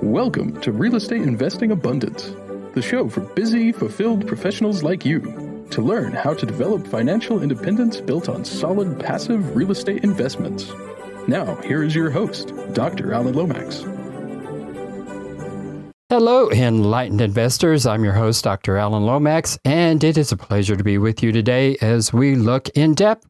Welcome to Real Estate Investing Abundance, the show for busy, fulfilled professionals like you to learn how to develop financial independence built on solid, passive real estate investments. Now, here is your host, Dr. Alan Lomax. Hello, enlightened investors. I'm your host, Dr. Alan Lomax, and it is a pleasure to be with you today as we look in depth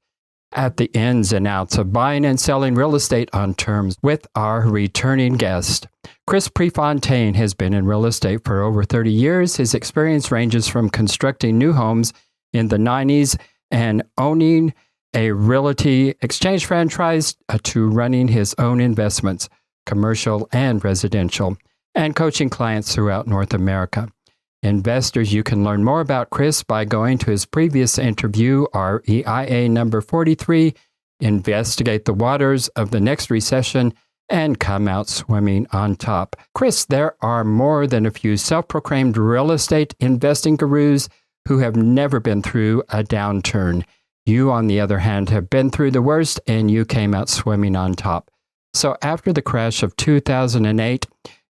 at the ins and outs of buying and selling real estate on terms with our returning guest. Chris Prefontaine has been in real estate for over 30 years. His experience ranges from constructing new homes in the 90s and owning a realty exchange franchise to running his own investments, commercial and residential, and coaching clients throughout North America. Investors, you can learn more about Chris by going to his previous interview, REIA number 43, Investigate the Waters of the Next Recession and Come Out Swimming on Top. Chris, there are more than a few self-proclaimed real estate investing gurus who have never been through a downturn. You, on the other hand, have been through the worst and you came out swimming on top. So after the crash of 2008,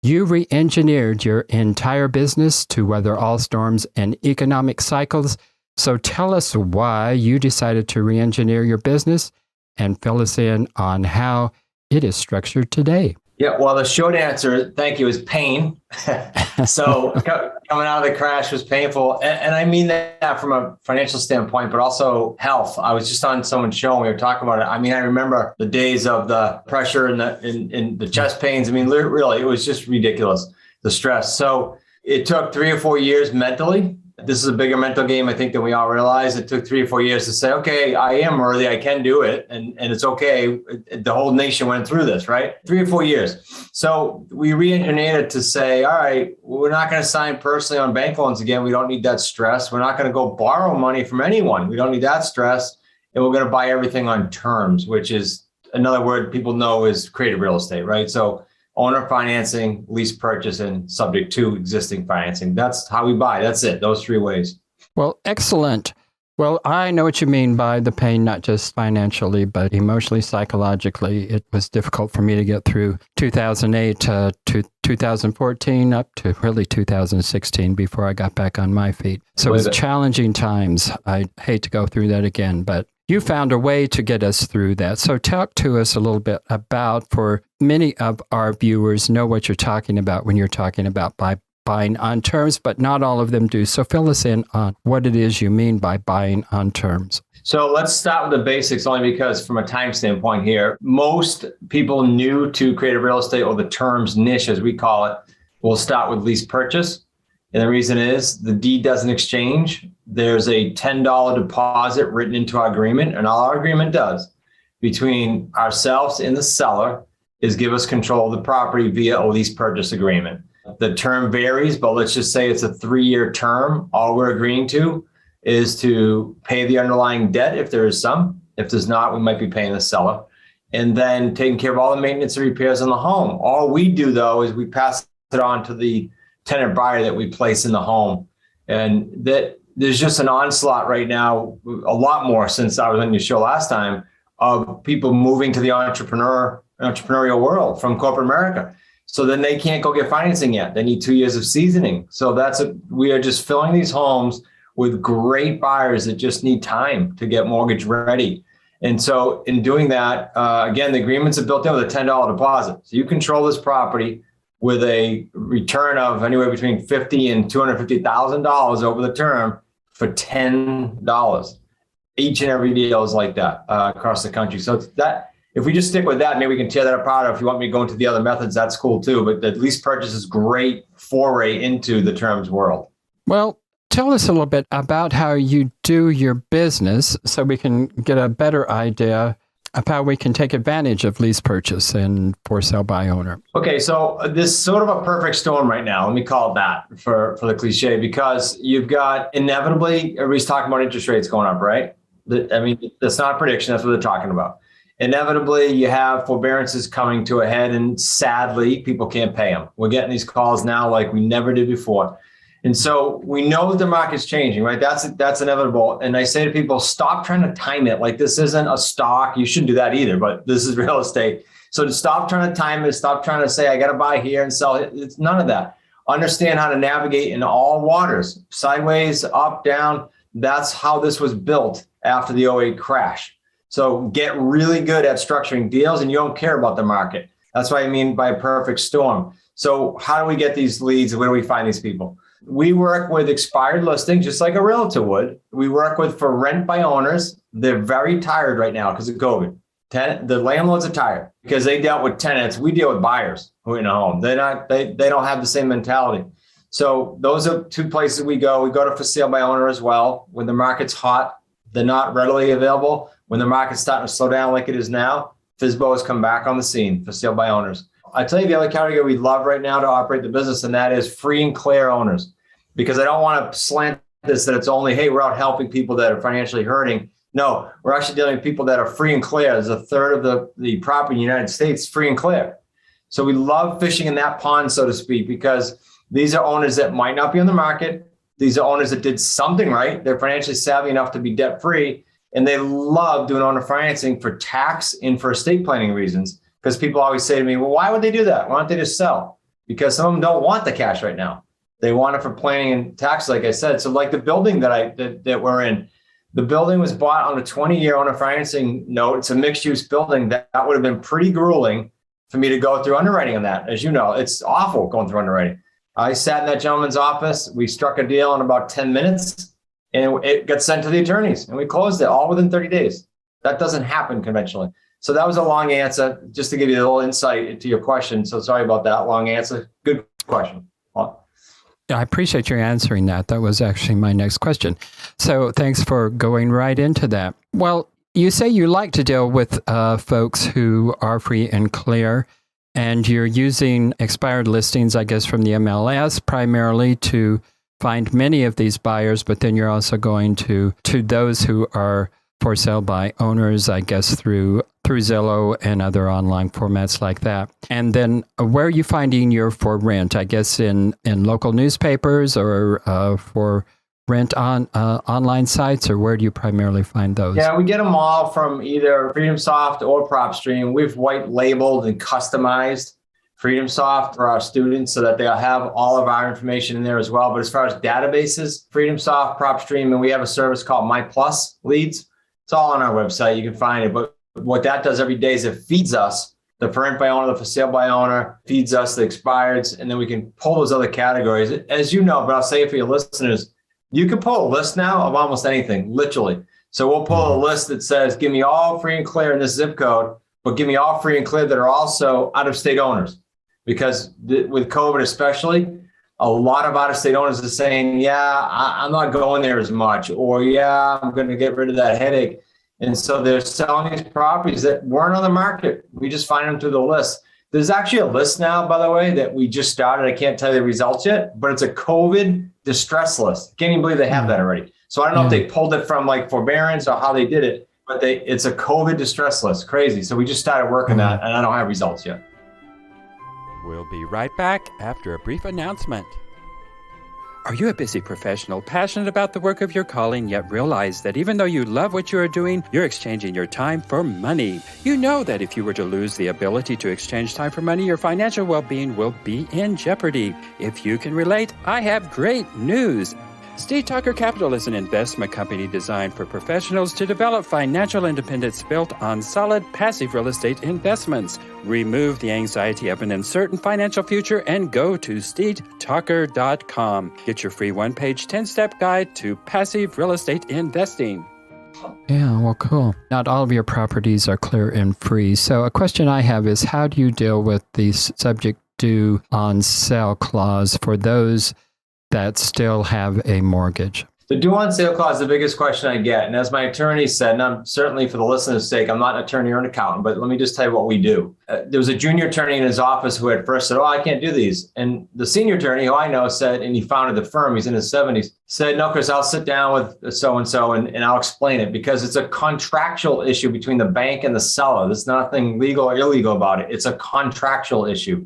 you re-engineered your entire business to weather all storms and economic cycles. So tell us why you decided to re-engineer your business and fill us in on how it is structured today. Yeah, well, the short answer, thank you, is pain. So coming out of the crash was painful. And I mean that from a financial standpoint, but also health. I was just on someone's show and we were talking about it. I mean, I remember the days of the pressure and the chest pains. I mean, really, it was just ridiculous, the stress. So it took 3 or 4 years mentally. This is a bigger mental game, I think, than we all realize. It took 3 or 4 years to say, okay, I am worthy, I can do it. And it's okay. The whole nation went through this, right? 3 or 4 years. So we re-engineered it to say, all right, we're not going to sign personally on bank loans again. We don't need that stress. We're not going to go borrow money from anyone. We don't need that stress. And we're going to buy everything on terms, which is another word people know is creative real estate, right? So owner financing, lease purchase, and subject to existing financing. That's how we buy. That's it. Those 3 ways. Well, excellent. Well, I know what you mean by the pain, not just financially, but emotionally, psychologically. It was difficult for me to get through 2008 to 2014 up to really 2016 before I got back on my feet. So it was challenging times. I hate to go through that again, but you found a way to get us through that. So talk to us a little bit about, for many of our viewers know what you're talking about when you're talking about buying on terms, but not all of them do. So fill us in on what it is you mean by buying on terms. So let's start with the basics, only because from a time standpoint here, most people new to creative real estate, or the terms niche, as we call it, will start with lease purchase. And the reason is the deed doesn't exchange. There's a $10 deposit written into our agreement, and all our agreement does between ourselves and the seller is give us control of the property via a lease purchase agreement. The term varies, but let's just say it's a 3-year term. All we're agreeing to is to pay the underlying debt if there is some. If there's not, we might be paying the seller. And then taking care of all the maintenance and repairs on the home. All we do, though, is we pass it on to the tenant buyer that we place in the home. And that there's just an onslaught right now, a lot more since I was on your show last time, of people moving to the entrepreneurial world from corporate America. So then they can't go get financing yet. They need 2 years of seasoning. So we are just filling these homes with great buyers that just need time to get mortgage ready. And so in doing that, again, the agreements are built in with a $10 deposit. So you control this property with a return of anywhere between $50,000 and $250,000 over the term for $10. Each and every deal is like that across the country. So that, if we just stick with that, maybe we can tear that apart. Or if you want me to go into the other methods, that's cool too. But the lease purchase is great foray into the terms world. Well, tell us a little bit about how you do your business so we can get a better idea of how we can take advantage of lease purchase and for sale by owner. Okay, so this sort of a perfect storm right now, let me call it that for the cliche, because you've got inevitably, everybody's talking about interest rates going up, right? I mean, that's not a prediction, that's what they're talking about. Inevitably, you have forbearances coming to a head, and sadly, people can't pay them. We're getting these calls now like we never did before. And so we know that the market's changing, right? That's inevitable. And I say to people, stop trying to time it. Like, this isn't a stock. You shouldn't do that either, but this is real estate. So to stop trying to time it, stop trying to say, I got to buy here and sell it. It's none of that. Understand how to navigate in all waters, sideways, up, down. That's how this was built after the '08 crash. So get really good at structuring deals, and you don't care about the market. That's what I mean by a perfect storm. So how do we get these leads? Where do we find these people? We work with expired listings, just like a realtor would. We work with for rent by owners. They're very tired right now because of COVID. The landlords are tired because they dealt with tenants. We deal with buyers who are in a home. They don't have the same mentality. So those are two places we go. We go to for sale by owner as well. When the market's hot, they're not readily available. When the market's starting to slow down like it is now, FSBO has come back on the scene, for sale by owners. I tell you the other category we love right now to operate the business, and that is free and clear owners. Because I don't want to slant this that it's only, hey, we're out helping people that are financially hurting. No, we're actually dealing with people that are free and clear. There's a third of the property in the United States free and clear. So we love fishing in that pond, so to speak, because these are owners that might not be on the market. These are owners that did something right. They're financially savvy enough to be debt free, and they love doing owner financing for tax and for estate planning reasons. Because people always say to me, well, why would they do that? Why don't they just sell? Because some of them don't want the cash right now. They want it for planning and tax, like I said. So like the building that we're in, the building was bought on a 20-year owner financing note. It's a mixed-use building. That would have been pretty grueling for me to go through underwriting on that. As you know, it's awful going through underwriting. I sat in that gentleman's office. We struck a deal in about 10 minutes, and it got sent to the attorneys, and we closed it all within 30 days. That doesn't happen conventionally. So that was a long answer, just to give you a little insight into your question. So sorry about that long answer. Good question. I appreciate you answering that. That was actually my next question. So thanks for going right into that. Well, you say you like to deal with folks who are free and clear, and you're using expired listings, I guess, from the MLS primarily to find many of these buyers, but then you're also going to those who are for sale by owners, I guess, through Zillow and other online formats like that. And then where are you finding your for rent? I guess in local newspapers or for rent on online sites, or where do you primarily find those? Yeah, we get them all from either FreedomSoft or PropStream. We've white labeled and customized FreedomSoft for our students so that they'll have all of our information in there as well. But as far as databases, FreedomSoft, PropStream, and we have a service called My Plus Leads. It's all on our website. You can find it. But what that does every day is it feeds us the for rent by owner, the for sale by owner, feeds us the expireds, and then we can pull those other categories. As you know, but I'll say it for your listeners, you can pull a list now of almost anything, literally. So we'll pull a list that says, give me all free and clear in this zip code, but give me all free and clear that are also out-of-state owners. Because with COVID especially, a lot of out-of-state owners are saying, yeah, I'm not going there as much, or yeah, I'm going to get rid of that headache. And so they're selling these properties that weren't on the market. We just find them through the list. There's actually a list now, by the way, that we just started. I can't tell you the results yet, but it's a COVID distress list. Can't even believe they have that already. So I don't know if they pulled it from like forbearance or how they did it, but it's a COVID distress list. Crazy. So we just started working that, and I don't have results yet. We'll be right back after a brief announcement. Are you a busy professional, passionate about the work of your calling, yet realize that even though you love what you are doing, you're exchanging your time for money? You know that if you were to lose the ability to exchange time for money, your financial well-being will be in jeopardy. If you can relate, I have great news. Steve Tucker Capital is an investment company designed for professionals to develop financial independence built on solid passive real estate investments. Remove the anxiety of an uncertain financial future and go to stevetucker.com. Get your free one-page 10-step guide to passive real estate investing. Yeah, well, cool. Not all of your properties are clear and free. So a question I have is, how do you deal with the subject due on sale clause for those that still have a mortgage? The due on sale clause is the biggest question I get. And as my attorney said, and I'm certainly for the listener's sake, I'm not an attorney or an accountant, but let me just tell you what we do. There was a junior attorney in his office who had first said, I can't do these. And the senior attorney, who I know, said, and he founded the firm, he's in his 70s, said, no, Chris, I'll sit down with so-and-so and I'll explain it, because it's a contractual issue between the bank and the seller. There's nothing legal or illegal about it. It's a contractual issue.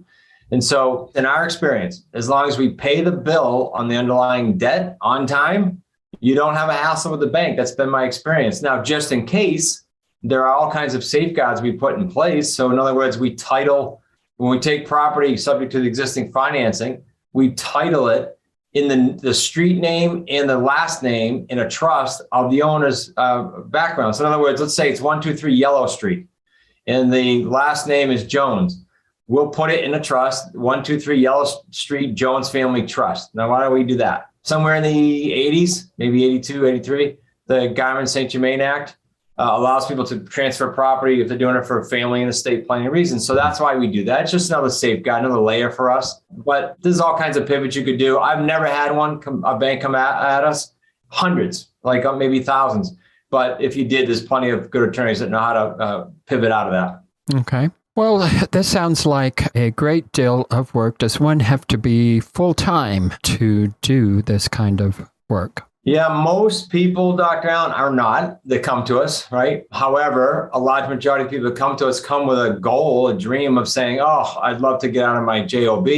And so in our experience, as long as we pay the bill on the underlying debt on time, you don't have a hassle with the bank. That's been my experience. Now, just in case there are all kinds of safeguards we put in place. So in other words, we title, when we take property subject to the existing financing, we title it in the street name and the last name in a trust of the owner's background. So in other words, let's say it's 123 Yellow Street and the last name is Jones. We'll put it in a trust, 123 Yellow Street, Jones Family Trust. Now, why do we do that? Somewhere in the 80s, maybe 82, 83, the Garment-St. Germain Act allows people to transfer property if they're doing it for family and estate planning reasons. So that's why we do that. It's just another safeguard, another layer for us. But there's all kinds of pivots you could do. I've never had a bank come at us, hundreds, like maybe thousands. But if you did, there's plenty of good attorneys that know how to pivot out of that. Okay. Well, this sounds like a great deal of work. Does one have to be full-time to do this kind of work? Yeah, most people, Dr. Allen, are not. They come to us, right? However, a large majority of people that come to us come with a goal, a dream of saying, oh, I'd love to get out of my JOB.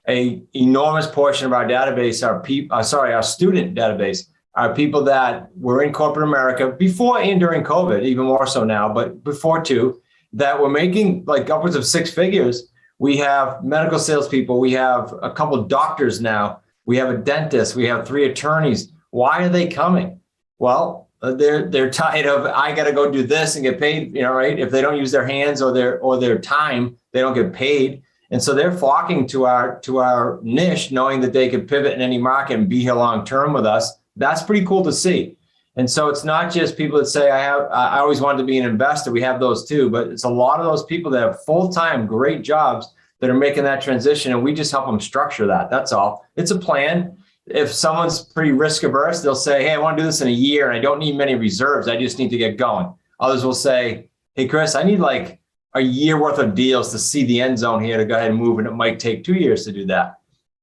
An enormous portion of our database, our student database, are people that were in corporate America before and during COVID, even more so now, but before too, that were making like upwards of six figures. We have medical salespeople. We have a couple of doctors now. We have a dentist. We have 3 attorneys. Why are they coming? Well, they're tired of, I got to go do this and get paid, right? If they don't use their hands or their time, they don't get paid. And so they're flocking to our niche, knowing that they could pivot in any market and be here long term with us. That's pretty cool to see. And so it's not just people that say, I always wanted to be an investor. We have those too, but it's a lot of those people that have full-time, great jobs that are making that transition. And we just help them structure that. That's all. It's a plan. If someone's pretty risk averse, they'll say, hey, I want to do this in a year and I don't need many reserves. I just need to get going. Others will say, hey, Chris, I need like a year worth of deals to see the end zone here to go ahead and move. And it might take 2 years to do that.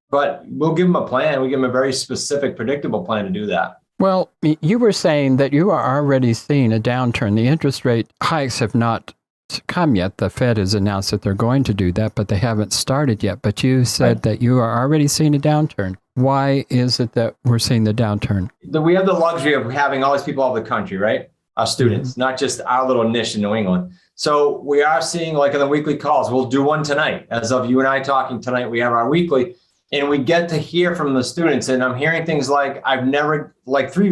But we'll give them a plan. We give them a very specific, predictable plan to do that. Well, you were saying that you are already seeing a downturn. The interest rate hikes have not come yet. The Fed has announced that they're going to do that, but they haven't started yet. But you said that you are already seeing a downturn. Why is it that we're seeing the downturn? We have the luxury of having all these people all over the country, right? Our students, not just our little niche in New England. So we are seeing, like in the weekly calls, we'll do one tonight. As of you and I talking tonight, we have our weekly. And we get to hear from the students, and I'm hearing things like, I've never, like 4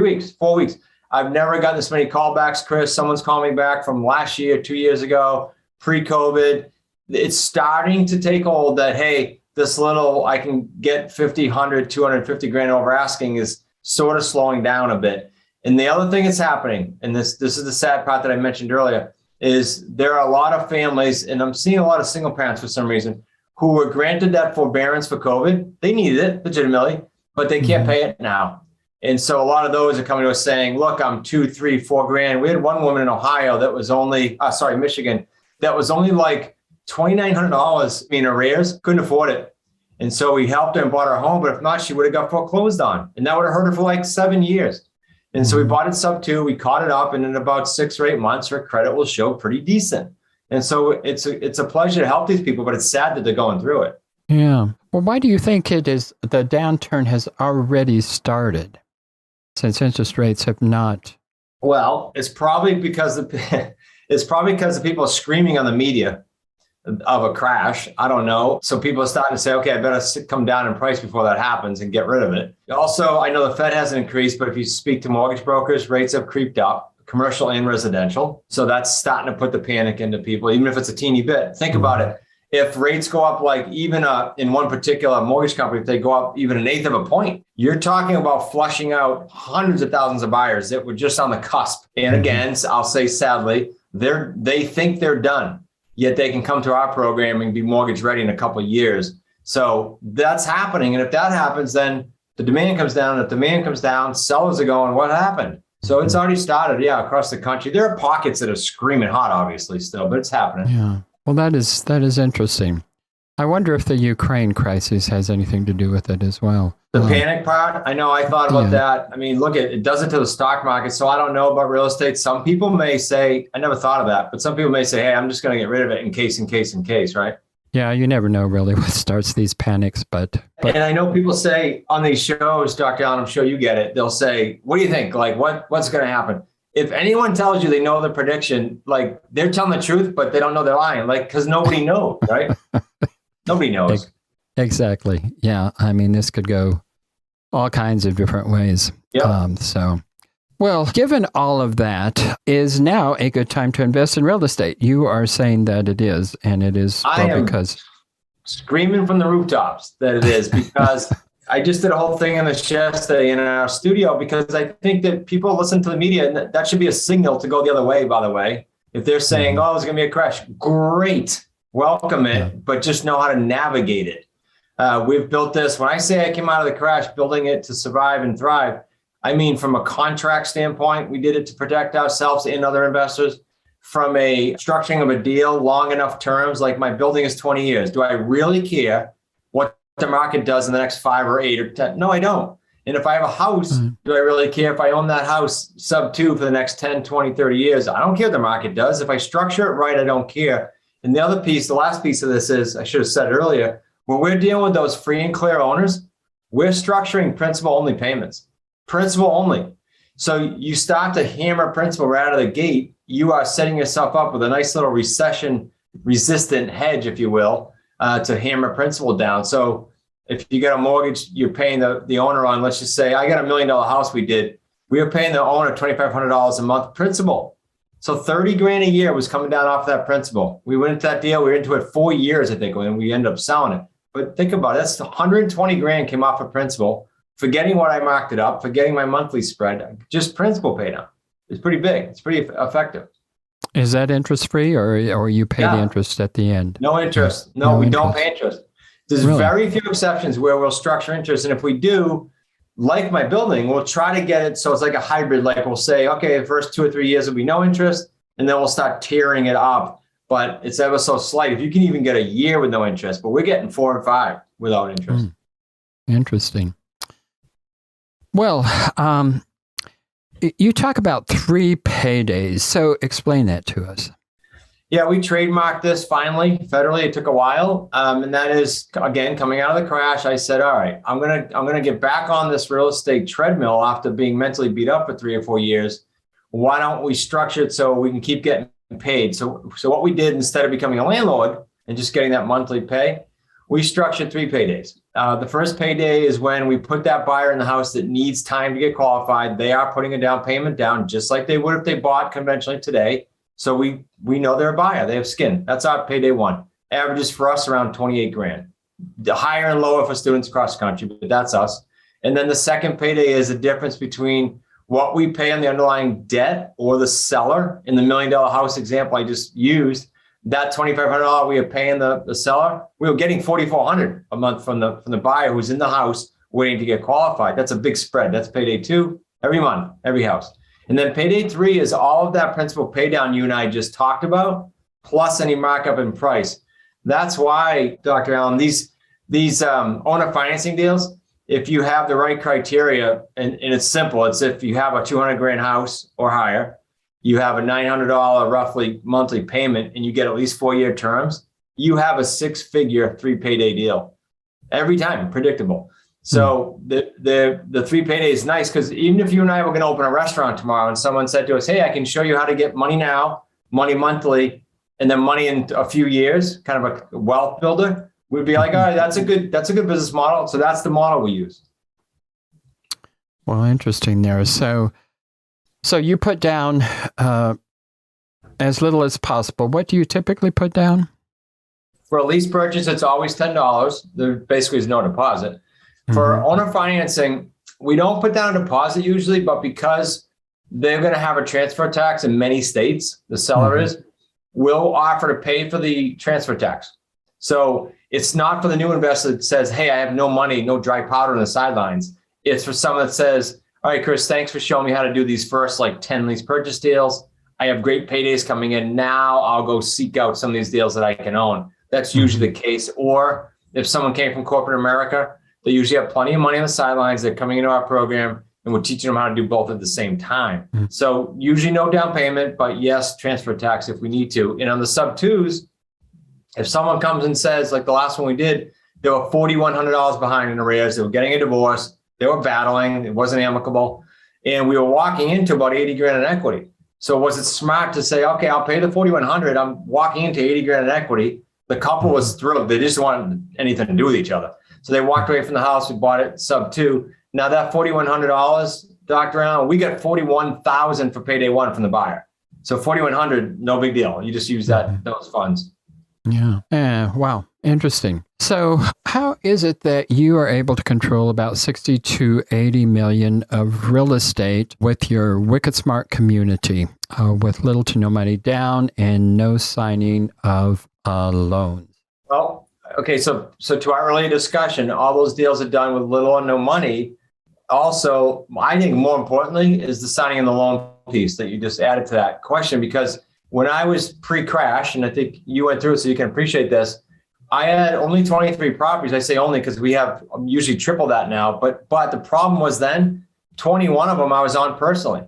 weeks, I've never gotten this many callbacks, Chris. Someone's calling me back from last year, 2 years ago, pre-COVID. It's starting to take hold that, hey, this little, I can get 50, 100, 250 grand over asking is sort of slowing down a bit. And the other thing that's happening, and this is the sad part that I mentioned earlier, is there are a lot of families, and I'm seeing a lot of single parents for some reason, who were granted that forbearance for COVID. They needed it legitimately, but they can't pay it now. And so a lot of those are coming to us saying, look, I'm 2, 3, 4 grand. We had one woman in Ohio that was only, Michigan, that was only like $2,900 in arrears, couldn't afford it. And so we helped her and bought her home, but if not, she would have got foreclosed on. And that would have hurt her for like 7 years. And so we bought it sub 2, we caught it up, and in about 6 or 8 months, her credit will show pretty decent. And so it's a pleasure to help these people, but it's sad that they're going through it. Yeah. Well, why do you think it is the downturn has already started since interest rates have not? Well, it's probably because the people are screaming on the media of a crash. I don't know. So people are starting to say, okay, I better come down in price before that happens and get rid of it. Also, I know the Fed hasn't increased, but if you speak to mortgage brokers, rates have creeped up. Commercial and residential. So that's starting to put the panic into people, even if it's a teeny bit. Think about it. If rates go up, like even in one particular mortgage company, if they go up even 1/8 of a point, you're talking about flushing out hundreds of thousands of buyers that were just on the cusp. And again, I'll say sadly, they think they're done, yet they can come to our program and be mortgage ready in a couple of years. So that's happening. And if that happens, then the demand comes down. If demand comes down, sellers are going, what happened? So it's already started, across the country. There are pockets that are screaming hot, obviously, still, but it's happening. Yeah. Well, that is interesting. I wonder if the Ukraine crisis has anything to do with it as well. The panic part, I know I thought about that. I mean, look, it does it to the stock market. So I don't know about real estate. Some people may say, I never thought of that, but some people may say, hey, I'm just going to get rid of it in case, right? Yeah, you never know really what starts these panics, but And I know people say on these shows, Dr. Allen, I'm sure you get it. They'll say, what do you think? Like, what's going to happen? if anyone tells you they know the prediction, like they're telling the truth, but they don't know they're lying, like, because nobody knows, right? Nobody knows. Exactly. Yeah. I mean, this could go all kinds of different ways. Yeah. Well, given all of that, is now a good time to invest in real estate? You are saying that it is, and it is because screaming from the rooftops that it is, because I just did a whole thing in the yesterday in our studio, because I think that people listen to the media, and that should be a signal to go the other way, by the way. If they're saying, oh, there's going to be a crash, great, welcome it, but just know how to navigate it. We've built this. When I say I came out of the crash building it to survive and thrive, I mean, from a contract standpoint, we did it to protect ourselves and other investors. From a structuring of a deal, long enough terms, like my building is 20 years. Do I really care what the market does in the next 5 or 8 or 10? No, I don't. And if I have a house, do I really care if I own that house sub 2 for the next 10, 20, 30 years? I don't care what the market does. If I structure it right, I don't care. And the other piece, the last piece of this is, I should have said earlier, when we're dealing with those free and clear owners, we're structuring principal only payments. Principal only. So you start to hammer principal right out of the gate, you are setting yourself up with a nice little recession resistant hedge, if you will, to hammer principal down. So if you get a mortgage, you're paying the owner on, let's just say, I got $1 million house we were paying the owner $2,500 a month principal. So 30 grand a year was coming down off that principal. We went into that deal, we were into it 4 years, I think, when we ended up selling it. But think about it, that's 120 grand came off of principal. Forgetting what I marked it up, forgetting my monthly spread, just principal pay down. It's pretty big. It's pretty effective. Is that interest free, or you pay the interest at the end? No interest. No, we don't pay interest. There's very few exceptions where we'll structure interest. And if we do, like my building, we'll try to get it so it's like a hybrid. Like we'll say, okay, the first 2 or 3 years will be no interest, and then we'll start tearing it up. But it's ever so slight. If you can even get a year with no interest, but we're getting 4 and 5 without interest. Interesting. Well, you talk about 3 paydays. So explain that to us. Yeah, we trademarked this finally, federally. It took a while. And that is, again, coming out of the crash, I said, all right, I'm gonna get back on this real estate treadmill after being mentally beat up for 3 or 4 years. Why don't we structure it so we can keep getting paid? So what we did, instead of becoming a landlord and just getting that monthly pay, we structured 3 paydays. The first payday is when we put that buyer in the house that needs time to get qualified. They are putting a down payment down just like they would if they bought conventionally today. So we know they're a buyer. They have skin. That's our payday 1. Averages for us around 28 grand. The higher and lower for students across the country, but that's us. And then the second payday is the difference between what we pay on the underlying debt or the seller. In the $1 million house example I just used, that $2,500 we are paying the seller, we were getting $4,400 a month from the buyer who's in the house waiting to get qualified. That's a big spread. That's payday 2 every month, every house. And then payday 3 is all of that principal pay down you and I just talked about, plus any markup in price. That's why, Dr. Allen, these owner financing deals, if you have the right criteria, and it's simple, it's if you have a 200 grand house or higher, you have a $900 roughly monthly payment, and you get at least 4-year terms, you have a 6-figure 3 payday deal every time, predictable. So the 3 payday is nice, because even if you and I were going to open a restaurant tomorrow and someone said to us, hey, I can show you how to get money now, money monthly, and then money in a few years, kind of a wealth builder, we'd be like, all right, that's a good business model. So that's the model we use. Well, interesting there. So you put down as little as possible. What do you typically put down? For a lease purchase, it's always $10. There basically is no deposit. For owner financing, we don't put down a deposit usually, but because they're going to have a transfer tax in many states, the seller is, we'll offer to pay for the transfer tax. So it's not for the new investor that says, hey, I have no money, no dry powder on the sidelines. It's for someone that says, all right, Chris, thanks for showing me how to do these first 10 lease purchase deals. I have great paydays coming in. Now I'll go seek out some of these deals that I can own. That's usually the case. Or if someone came from corporate America, they usually have plenty of money on the sidelines. They're coming into our program, and we're teaching them how to do both at the same time. So usually no down payment, but yes, transfer tax if we need to. And on the sub 2s, if someone comes and says, like the last one we did, they were $4,100 behind in arrears. They were getting a divorce. They were battling. It wasn't amicable. And we were walking into about 80 grand in equity. So was it smart to say, okay, I'll pay the 4,100. I'm walking into 80 grand in equity. The couple was thrilled. They just wanted anything to do with each other. So they walked away from the house. We bought it sub 2. Now that $4,100, Dr. Allen, we got $41,000 for payday 1 from the buyer. So $4,100, no big deal. You just use those funds. Yeah. Wow. Interesting. So how is it that you are able to control about 60 to 80 million of real estate with your Wicked Smart community with little to no money down and no signing of loans? Well, okay. So to our earlier discussion, all those deals are done with little or no money. Also, I think more importantly is the signing of the loan piece that you just added to that question, because when I was pre-crash, and I think you went through it so you can appreciate this, I had only 23 properties. I say only because we have usually triple that now. But the problem was then 21 of them I was on personally.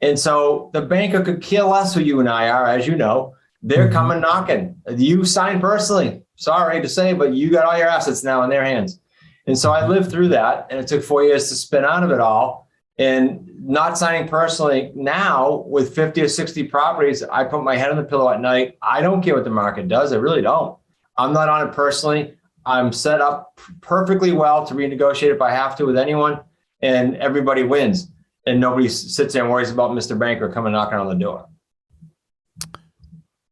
And so the banker could care less who you and I are, as you know. They're coming knocking. You signed personally. Sorry to say, but you got all your assets now in their hands. And so I lived through that, and it took 4 years to spin out of it all. And not signing personally now with 50 or 60 properties, I put my head on the pillow at night. I don't care what the market does. I really don't. I'm not on it personally. I'm set up perfectly well to renegotiate if I have to with anyone, and everybody wins. And nobody sits there and worries about Mr. Banker coming knocking on the door.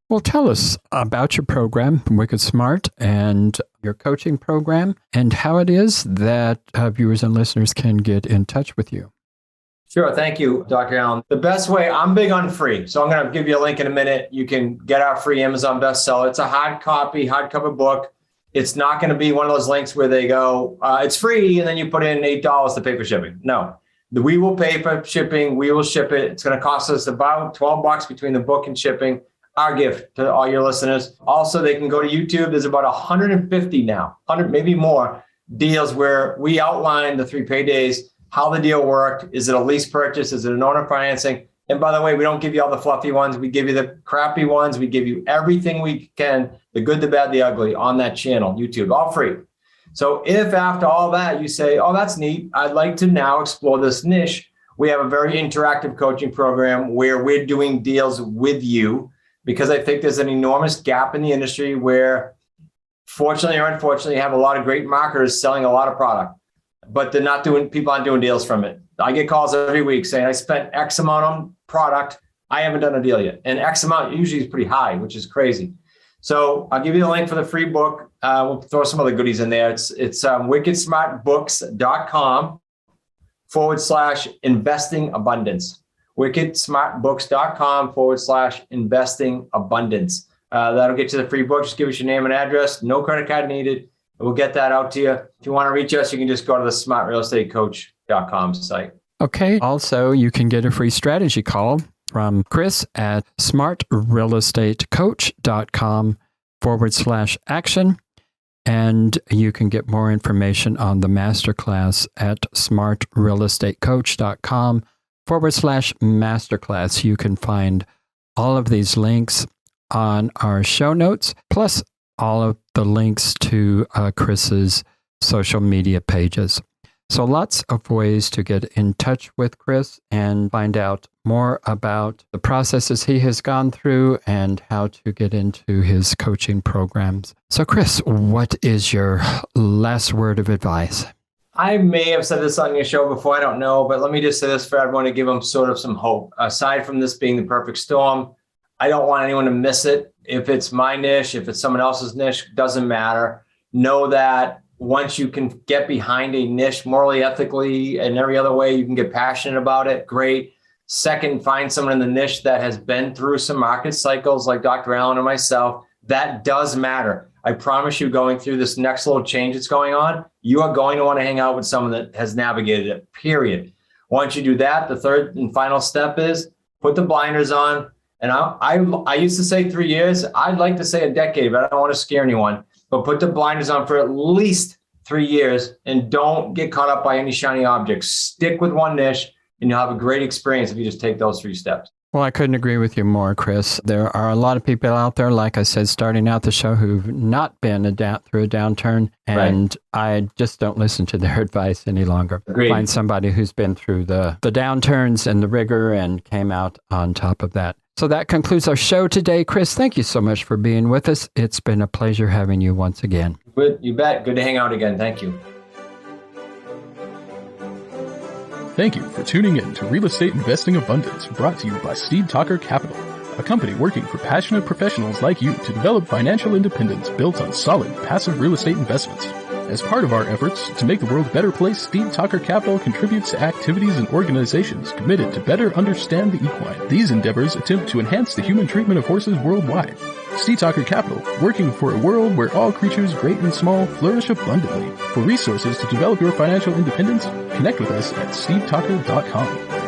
Well, tell us about your program, Wicked Smart, and your coaching program, and how it is that viewers and listeners can get in touch with you. Sure. Thank you, Dr. Allen. The best way, I'm big on free. So I'm going to give you a link in a minute. You can get our free Amazon bestseller. It's a hardcover book. It's not going to be one of those links where they go, it's free, and then you put in $8 to pay for shipping. No, we will pay for shipping. We will ship it. It's going to cost us about $12 between the book and shipping. Our gift to all your listeners. Also, they can go to YouTube. There's about 150 now, 100, maybe more deals where we outline the 3 paydays, how the deal worked. Is it a lease purchase? Is it an owner financing? And by the way, we don't give you all the fluffy ones. We give you the crappy ones. We give you everything we can, the good, the bad, the ugly on that channel, YouTube, all free. So if after all that you say, oh, that's neat, I'd like to now explore this niche, we have a very interactive coaching program where we're doing deals with you, because I think there's an enormous gap in the industry where, fortunately or unfortunately, you have a lot of great marketers selling a lot of product, but people aren't doing deals from it. I get calls every week saying, I spent X amount on product. I haven't done a deal yet. And X amount usually is pretty high, which is crazy. So I'll give you the link for the free book. We'll throw some other goodies in there. It's wickedsmartbooks.com/investing abundance. wickedsmartbooks.com/investing abundance. That'll get you the free book. Just give us your name and address. No credit card needed. We'll get that out to you. If you want to reach us, you can just go to the smartrealestatecoach.com site. Okay. Also, you can get a free strategy call from Chris at smartrealestatecoach.com/action. And you can get more information on the masterclass at smartrealestatecoach.com/masterclass. You can find all of these links on our show notes, plus all of the links to Chris's social media pages. So lots of ways to get in touch with Chris and find out more about the processes he has gone through and how to get into his coaching programs. So Chris, what is your last word of advice? I may have said this on your show before, I don't know, but let me just say this for everyone to give them sort of some hope. Aside from this being the perfect storm, I don't want anyone to miss it. If it's my niche, if it's someone else's niche, doesn't matter. Know that once you can get behind a niche morally, ethically, and every other way, you can get passionate about it. Great. Second, find someone in the niche that has been through some market cycles like Dr. Allen or myself. That does matter. I promise you, going through this next little change that's going on, you are going to want to hang out with someone that has navigated it, period. Once you do that, the third and final step is put the blinders on. And I used to say 3 years. I'd like to say a decade, but I don't want to scare anyone. But put the blinders on for at least 3 years and don't get caught up by any shiny objects. Stick with one niche and you'll have a great experience if you just take those 3 steps. Well, I couldn't agree with you more, Chris. There are a lot of people out there, like I said, starting out the show who've not been through a downturn, and I just don't listen to their advice any longer. Agreed. Find somebody who's been through the downturns and the rigor and came out on top of that. So that concludes our show today. Chris, thank you so much for being with us. It's been a pleasure having you once again. Good, you bet. Good to hang out again. Thank you. Thank you for tuning in to Real Estate Investing Abundance, brought to you by Steve Talker Capital, a company working for passionate professionals like you to develop financial independence built on solid, passive real estate investments. As part of our efforts to make the world a better place, Steve Talker Capital contributes to activities and organizations committed to better understand the equine. These endeavors attempt to enhance the human treatment of horses worldwide. Steve Talker Capital, working for a world where all creatures, great and small, flourish abundantly. For resources to develop your financial independence, connect with us at stevetalker.com.